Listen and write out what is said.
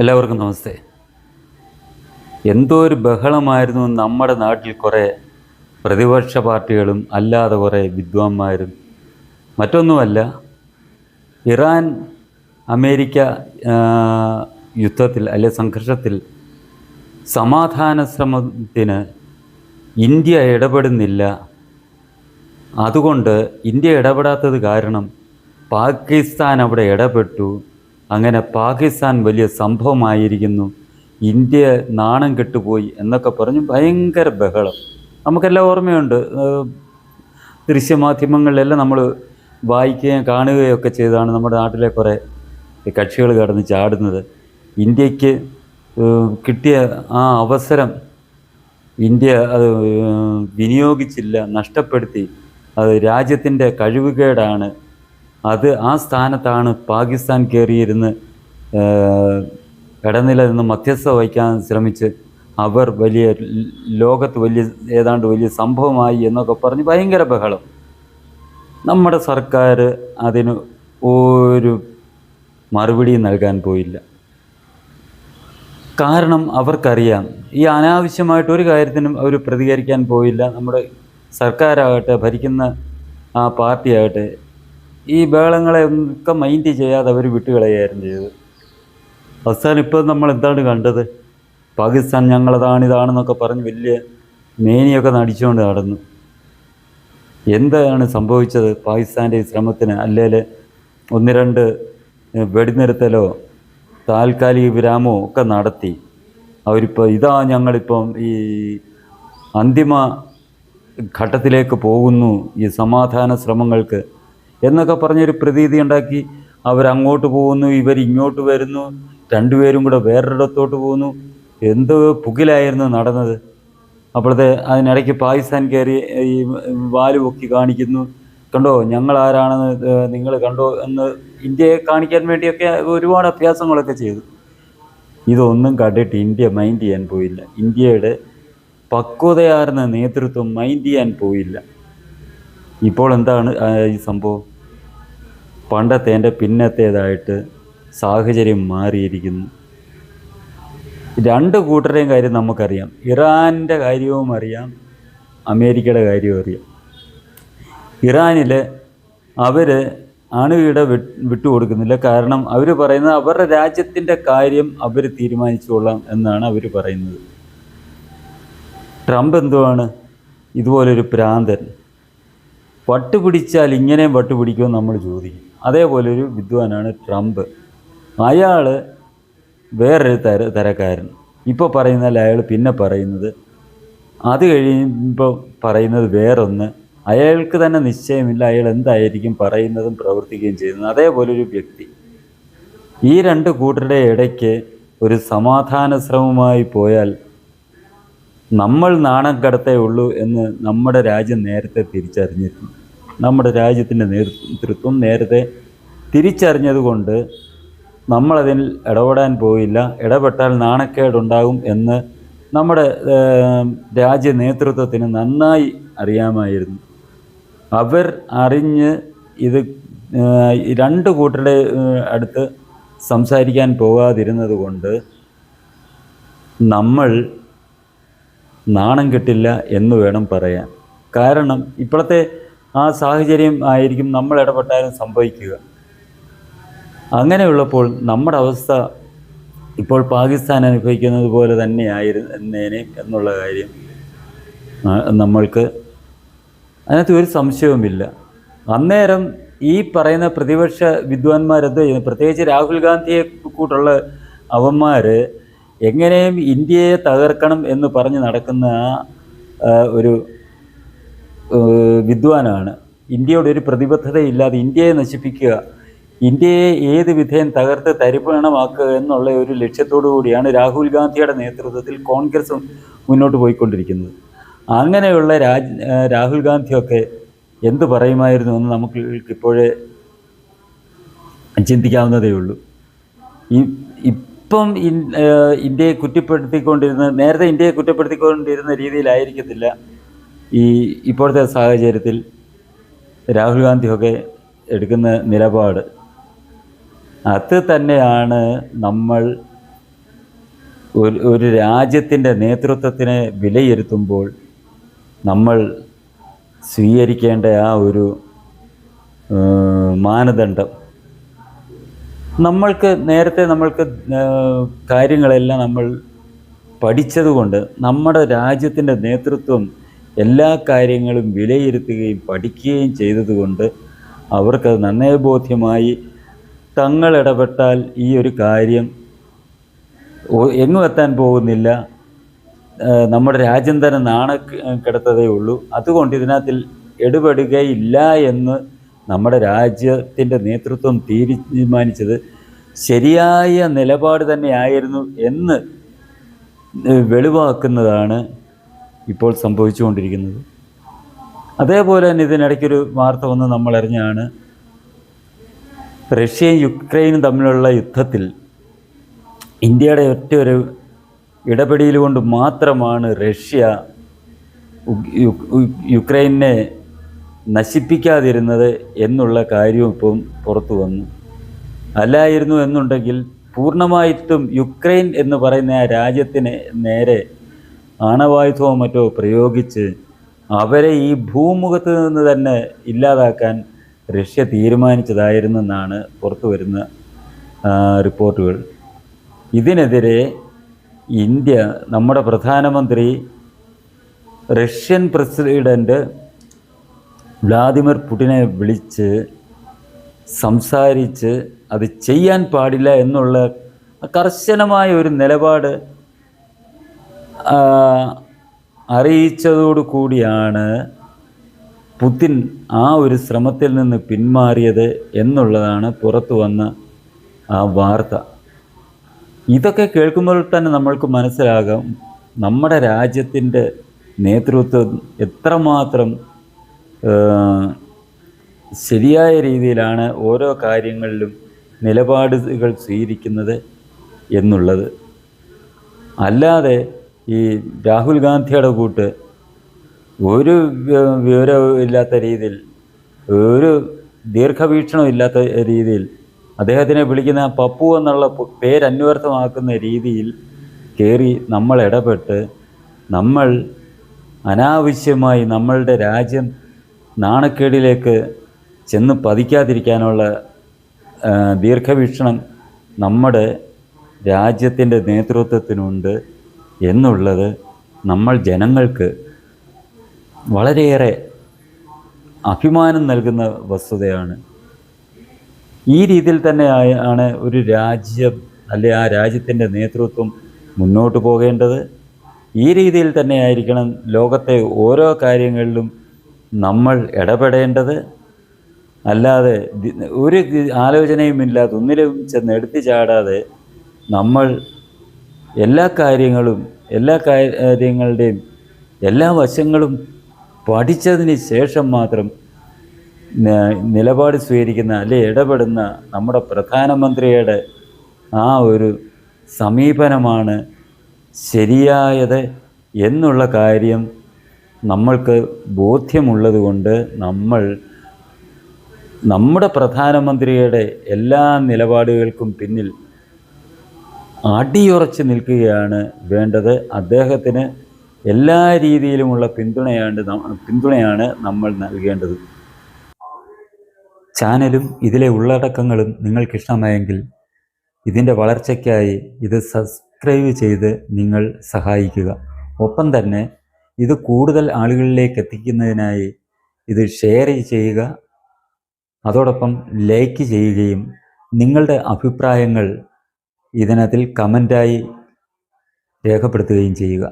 എല്ലാവർക്കും നമസ്തേ. എന്തോ ഒരു ബഹളമായിരുന്നു നമ്മുടെ നാട്ടിൽ. കുറേ പ്രതിപക്ഷ പാർട്ടികളും അല്ലാതെ കുറേ വിദ്വാന്മാരും. മറ്റൊന്നുമല്ല, ഇറാൻ അമേരിക്ക യുദ്ധത്തിൽ അല്ലെ സംഘർഷത്തിൽ സമാധാന ശ്രമത്തിന് ഇന്ത്യ ഇടപെടുന്നില്ല. അതുകൊണ്ട് ഇന്ത്യ ഇടപെടാത്തത് കാരണം പാകിസ്ഥാൻ അവിടെ ഇടപെട്ടു. അങ്ങനെ പാകിസ്ഥാൻ വലിയ സംഭവമായിരിക്കുന്നു, ഇന്ത്യ നാണം കെട്ടുപോയി എന്നൊക്കെ പറഞ്ഞ് ഭയങ്കര ബഹളം. നമുക്കെല്ലാം ഓർമ്മയുണ്ട്. ദൃശ്യമാധ്യമങ്ങളിലെല്ലാം നമ്മൾ വായിക്കുകയും കാണുകയൊക്കെ ചെയ്താണ് നമ്മുടെ നാട്ടിലെ കുറേ കക്ഷികൾ കടന്ന് ചാടുന്നത്. ഇന്ത്യക്ക് കിട്ടിയ ആ അവസരം ഇന്ത്യ അത് വിനിയോഗിച്ചില്ല, നഷ്ടപ്പെടുത്തി. അത് രാജ്യത്തിൻ്റെ കഴിവുകേടാണ്. അത് ആ സ്ഥാനത്താണ് പാകിസ്ഥാൻ കയറിയിരുന്ന് ഇടനില നിന്ന് മധ്യസ്ഥ വഹിക്കാൻ ശ്രമിച്ച് അവർ വലിയ ലോകത്ത് വലിയ സംഭവമായി എന്നൊക്കെ പറഞ്ഞ് ഭയങ്കര ബഹളം. നമ്മുടെ സർക്കാർ അതിന് ഒരു മറുപടി നൽകാൻ പോയില്ല. കാരണം അവർക്കറിയാം ഈ അനാവശ്യമായിട്ടൊരു കാര്യത്തിനും അവർ പ്രതികരിക്കാൻ പോയില്ല. നമ്മുടെ സർക്കാരാകട്ടെ, ഭരിക്കുന്ന ആ പാർട്ടിയാകട്ടെ, ഈ ബഹളങ്ങളെ ഒക്കെ മൈൻഡ് ചെയ്യാതെ അവർ വിട്ടുകളയായിരുന്നു ചെയ്തത്. അവസാനം ഇപ്പോൾ നമ്മൾ എന്താണ് കണ്ടത്? പാകിസ്ഥാൻ ഇതാണെന്നൊക്കെ പറഞ്ഞ് വലിയ മേനിയൊക്കെ നടിച്ചുകൊണ്ട് നടന്നു. എന്താണ് സംഭവിച്ചത്? പാകിസ്ഥാൻ്റെ ശ്രമത്തിന് അല്ലെങ്കിൽ ഒന്ന് രണ്ട് വെടിനിർത്തലോ താൽക്കാലിക വിരാമമോ ഒക്കെ നടത്തി അവരിപ്പോൾ ഞങ്ങളിപ്പം ഈ അന്തിമ ഘട്ടത്തിലേക്ക് പോകുന്നു ഈ സമാധാന ശ്രമങ്ങൾക്ക് എന്നൊക്കെ പറഞ്ഞൊരു പ്രതീതി ഉണ്ടാക്കി അവരങ്ങോട്ട് പോകുന്നു, ഇവരിങ്ങോട്ട് വരുന്നു, രണ്ടുപേരും കൂടെ വേറൊരിടത്തോട്ട് പോകുന്നു. എന്ത് പുകിലായിരുന്നു നടന്നത്. അപ്പോഴത്തെ അതിനിടയ്ക്ക് പാകിസ്ഥാൻ കയറി ഈ വാല് പൊക്കി കാണിക്കുന്നു, കണ്ടോ ഞങ്ങളാരാണെന്ന് നിങ്ങൾ കണ്ടോ എന്ന് ഇന്ത്യയെ കാണിക്കാൻ വേണ്ടിയൊക്കെ ഒരുപാട് അഭ്യാസങ്ങളൊക്കെ ചെയ്തു. ഇതൊന്നും കണ്ടിട്ട് ഇന്ത്യ മൈൻഡ് ചെയ്യാൻ പോയില്ല. ഇന്ത്യയുടെ പക്വതയാർന്ന നേതൃത്വം മൈൻഡ് ചെയ്യാൻ പോയില്ല. ഇപ്പോൾ എന്താണ് ഈ സംഭവം? പണ്ടത്തേൻ്റെ പിന്നത്തേതായിട്ട് സാഹചര്യം മാറിയിരിക്കുന്നു. രണ്ട് കൂട്ടരെയും കാര്യം നമുക്കറിയാം. ഇറാൻ്റെ കാര്യവും അറിയാം, അമേരിക്കയുടെ കാര്യവും അറിയാം. ഇറാനിൽ അവർ അണുകിട വിട്ടുകൊടുക്കുന്നില്ല. കാരണം അവർ പറയുന്നത് അവരുടെ രാജ്യത്തിൻ്റെ കാര്യം അവർ തീരുമാനിച്ചുകൊള്ളാം എന്നാണ് അവർ പറയുന്നത്. ട്രംപ് എന്തുവാണ്? ഇതുപോലൊരു ഭ്രാന്തൻ. വട്ടുപിടിച്ചാൽ ഇങ്ങനെയും വട്ടുപിടിക്കുമെന്ന് നമ്മൾ ചോദിക്കും. അതേപോലൊരു വിദ്വാനാണ് ട്രംപ്. അയാൾ വേറൊരു തരക്കാരൻ. ഇപ്പോൾ പറയുന്നതല്ല അയാൾ പിന്നെ പറയുന്നത്, അത് കഴിയുമ്പോൾ പറയുന്നത് വേറൊന്ന്. അയാൾക്ക് തന്നെ നിശ്ചയമില്ല അയാൾ എന്തായിരിക്കും പറയുന്നതും പ്രവർത്തിക്കുകയും ചെയ്യുന്നത്. അതേപോലൊരു വ്യക്തി. ഈ രണ്ട് കൂട്ടരുടെ ഇടയ്ക്ക് ഒരു സമാധാന ശ്രമമായി പോയാൽ നമ്മൾ നാണം കടത്തേ ഉള്ളൂ എന്ന് നമ്മുടെ രാജ്യം നേരത്തെ തിരിച്ചറിഞ്ഞിരുന്നു. നമ്മുടെ രാജ്യത്തിൻ്റെ നേതൃത്വം നേരത്തെ തിരിച്ചറിഞ്ഞതുകൊണ്ട് നമ്മളതിൽ ഇടപെടാൻ പോയില്ല. ഇടപെട്ടാൽ നാണക്കേടുണ്ടാകും എന്ന് നമ്മുടെ രാജ്യ നേതൃത്വത്തിന് നന്നായി അറിയാമായിരുന്നു. അവർ അറിഞ്ഞ് ഇത് രണ്ട് കൂട്ടരുടെ അടുത്ത് സംസാരിക്കാൻ പോകാതിരുന്നത് കൊണ്ട് നമ്മൾ നാണം കെട്ടില്ല എന്ന് വേണം പറയാൻ. കാരണം ഇപ്പോഴത്തെ ആ സാഹചര്യം ആയിരിക്കും നമ്മൾ ഇടപെട്ടാലും സംഭവിക്കുക. അങ്ങനെയുള്ളപ്പോൾ നമ്മുടെ അവസ്ഥ ഇപ്പോൾ പാകിസ്ഥാൻ അനുഭവിക്കുന്നത് പോലെ തന്നെയായിരുന്നേനെ എന്നുള്ള കാര്യം നമ്മൾക്ക് അതിനകത്ത് ഒരു സംശയവുമില്ല. അന്നേരം ഈ പറയുന്ന പ്രതിപക്ഷ വിദ്വാൻമാരെന്തോ ചെയ്യുന്നു? പ്രത്യേകിച്ച് രാഹുൽ ഗാന്ധിയെ കൂട്ടുള്ള അവന്മാർ എങ്ങനെയും ഇന്ത്യയെ തകർക്കണം എന്ന് പറഞ്ഞ് നടക്കുന്ന ഒരു വിദ്വാനാണ്. ഇന്ത്യയോട് ഒരു പ്രതിബദ്ധതയില്ലാതെ ഇന്ത്യയെ നശിപ്പിക്കുക, ഇന്ത്യയെ ഏത് വിധേയം തകർത്ത് തരിപ്പണമാക്കുക എന്നുള്ള ഒരു ലക്ഷ്യത്തോടു കൂടിയാണ് രാഹുൽ ഗാന്ധിയുടെ നേതൃത്വത്തിൽ കോൺഗ്രസ് മുന്നോട്ട് പോയിക്കൊണ്ടിരിക്കുന്നത്. അങ്ങനെയുള്ള രാഹുൽ ഗാന്ധിയൊക്കെ എന്ത് പറയുമായിരുന്നു എന്ന് നമുക്ക് ഇപ്പോഴേ ചിന്തിക്കാവുന്നതേ ഉള്ളൂ. ഇപ്പം ഇന്ത്യയെ നേരത്തെ ഇന്ത്യയെ കുറ്റപ്പെടുത്തിക്കൊണ്ടിരുന്ന രീതിയിലായിരിക്കത്തില്ല ഇപ്പോഴത്തെ സാഹചര്യത്തിൽ രാഹുൽ ഗാന്ധിയൊക്കെ എടുക്കുന്ന നിലപാട്. അത് തന്നെയാണ് നമ്മൾ ഒരു രാജ്യത്തിൻ്റെ നേതൃത്വത്തിനെ വിലയിരുത്തുമ്പോൾ നമ്മൾ സ്വീകരിക്കേണ്ട ആ ഒരു മാനദണ്ഡം, നേരത്തെ നമ്മൾക്ക് കാര്യങ്ങളെല്ലാം നമ്മൾ പഠിച്ചതുകൊണ്ട് നമ്മുടെ രാജ്യത്തിൻ്റെ നേതൃത്വം എല്ലാ കാര്യങ്ങളും വിലയിരുത്തുകയും പഠിക്കുകയും ചെയ്തതുകൊണ്ട് അവർക്കത് നന്നേ ബോധ്യമായി തങ്ങൾ ഇടപെട്ടാൽ ഈ ഒരു കാര്യം എങ്ങും എത്താൻ പോകുന്നില്ല, നമ്മുടെ രാജ്യം തന്നെ നാണക്കെടുത്തതേ ഉള്ളൂ, അതുകൊണ്ട് ഇതിനകത്തിൽ ഇടപെടുകയില്ല എന്ന് നമ്മുടെ രാജ്യത്തിൻ്റെ നേതൃത്വം തീരുമാനിച്ചത് ശരിയായ നിലപാട് തന്നെയായിരുന്നു എന്ന് വെളിവാക്കുന്നതാണ് ഇപ്പോൾ സംഭവിച്ചുകൊണ്ടിരിക്കുന്നത്. അതേപോലെ തന്നെ ഇതിനിടയ്ക്കൊരു വാർത്ത വന്ന് നമ്മൾ അറിഞ്ഞാണ്, റഷ്യയും യുക്രൈനും തമ്മിലുള്ള യുദ്ധത്തിൽ ഇന്ത്യയുടെ ഒറ്റ ഒരു ഇടപെടൽ കൊണ്ട് മാത്രമാണ് റഷ്യ യുക്രൈനെ നശിപ്പിക്കാതിരുന്നത് എന്നുള്ള കാര്യവും ഇപ്പം പുറത്തു വന്നു. അല്ലായിരുന്നു എന്നുണ്ടെങ്കിൽ പൂർണ്ണമായിട്ടും യുക്രൈൻ എന്ന് പറയുന്ന ആ രാജ്യത്തിന് നേരെ ആണവായുധമോ മറ്റോ പ്രയോഗിച്ച് അവരെ ഈ ഭൂമുഖത്ത് നിന്ന് തന്നെ ഇല്ലാതാക്കാൻ റഷ്യ തീരുമാനിച്ചതായിരുന്നെന്നാണ് പുറത്തു വരുന്ന റിപ്പോർട്ടുകൾ. ഇതിനെതിരെ ഇന്ത്യ, നമ്മുടെ പ്രധാനമന്ത്രി റഷ്യൻ പ്രസിഡന്റ് വ്ളാദിമിർ പുടിനെ വിളിച്ച് സംസാരിച്ച് അത് ചെയ്യാൻ പാടില്ല എന്നുള്ള കർശനമായ ഒരു നിലപാട് അറിയിച്ചതോടു കൂടിയാണ് പുതിൻ ആ ഒരു ശ്രമത്തിൽ നിന്ന് പിന്മാറിയത് എന്നുള്ളതാണ് പുറത്തു വന്ന ആ വാർത്ത. ഇതൊക്കെ കേൾക്കുമ്പോൾ തന്നെ നമ്മൾക്ക് മനസ്സിലാകാം നമ്മുടെ രാജ്യത്തിൻ്റെ നേതൃത്വം എത്രമാത്രം ശരിയായ രീതിയിലാണ് ഓരോ കാര്യങ്ങളിലും നിലപാടുകൾ സ്വീകരിക്കുന്നത് എന്നുള്ളത്. അല്ലാതെ ഈ രാഹുൽ ഗാന്ധിയുടെ കൂട്ട് ഒരു വിവരവും ഇല്ലാത്ത രീതിയിൽ, ഒരു ദീർഘവീക്ഷണവും ഇല്ലാത്ത രീതിയിൽ അദ്ദേഹത്തിനെ വിളിക്കുന്ന പപ്പു എന്നുള്ള പേരന്വർത്ഥമാക്കുന്ന രീതിയിൽ കയറി നമ്മൾ ഇടപെട്ട് നമ്മൾ അനാവശ്യമായി നമ്മളുടെ രാജ്യം നാണക്കേടിലേക്ക് ചെന്ന് പതിക്കാതിരിക്കാനുള്ള ദീർഘവീക്ഷണം നമ്മുടെ രാജ്യത്തിൻ്റെ നേതൃത്വത്തിനുണ്ട് എന്നുള്ളത് നമ്മൾ ജനങ്ങൾക്ക് വളരെയേറെ അഭിമാനം നൽകുന്ന വസ്തുതയാണ്. ഈ രീതിയിൽ തന്നെ ആണ് ഒരു രാജ്യം അല്ലെ ആ രാജ്യത്തിൻ്റെ നേതൃത്വം മുന്നോട്ട് പോകേണ്ടത്. ഈ രീതിയിൽ തന്നെ ആയിരിക്കണം ലോകത്തെ ഓരോ കാര്യങ്ങളിലും നമ്മൾ ഇടപെടേണ്ടത്. അല്ലാതെ ഒരു ആലോചനയുമില്ലാതെ ഒന്നിലും ചെന്ന് എടുത്തു ചാടാതെ നമ്മൾ എല്ലാ കാര്യങ്ങളുടെയും എല്ലാ വശങ്ങളും പഠിച്ചതിന് ശേഷം മാത്രം നിലപാട് സ്വീകരിക്കുന്ന അല്ലെ ഇടപെടുന്ന നമ്മുടെ പ്രധാനമന്ത്രിയുടെ ആ ഒരു സമീപനമാണ് ശരിയായത് എന്നുള്ള കാര്യം നമ്മൾക്ക് ബോധ്യമുള്ളത് കൊണ്ട് നമ്മൾ നമ്മുടെ പ്രധാനമന്ത്രിയുടെ എല്ലാ നിലപാടുകൾക്കും പിന്നിൽ അടിയുറച്ച് നിൽക്കുകയാണ് വേണ്ടത്. അദ്ദേഹത്തിന് എല്ലാ രീതിയിലുമുള്ള പിന്തുണയാണ് നമ്മൾ നൽകേണ്ടത്. ചാനലും ഇതിലെ ഉള്ളടക്കങ്ങളും നിങ്ങൾക്കിഷ്ടമായെങ്കിൽ ഇതിൻ്റെ വളർച്ചയ്ക്കായി ഇത് സബ്സ്ക്രൈബ് ചെയ്ത് നിങ്ങൾ സഹായിക്കുക. ഒപ്പം തന്നെ ഇത് കൂടുതൽ ആളുകളിലേക്ക് എത്തിക്കുന്നതിനായി ഇത് ഷെയർ ചെയ്യുക. അതോടൊപ്പം ലൈക്ക് ചെയ്യുകയും നിങ്ങളുടെ അഭിപ്രായങ്ങൾ ഇതിനകത്തിൽ കമൻ്റായി രേഖപ്പെടുത്തുകയും ചെയ്യുക.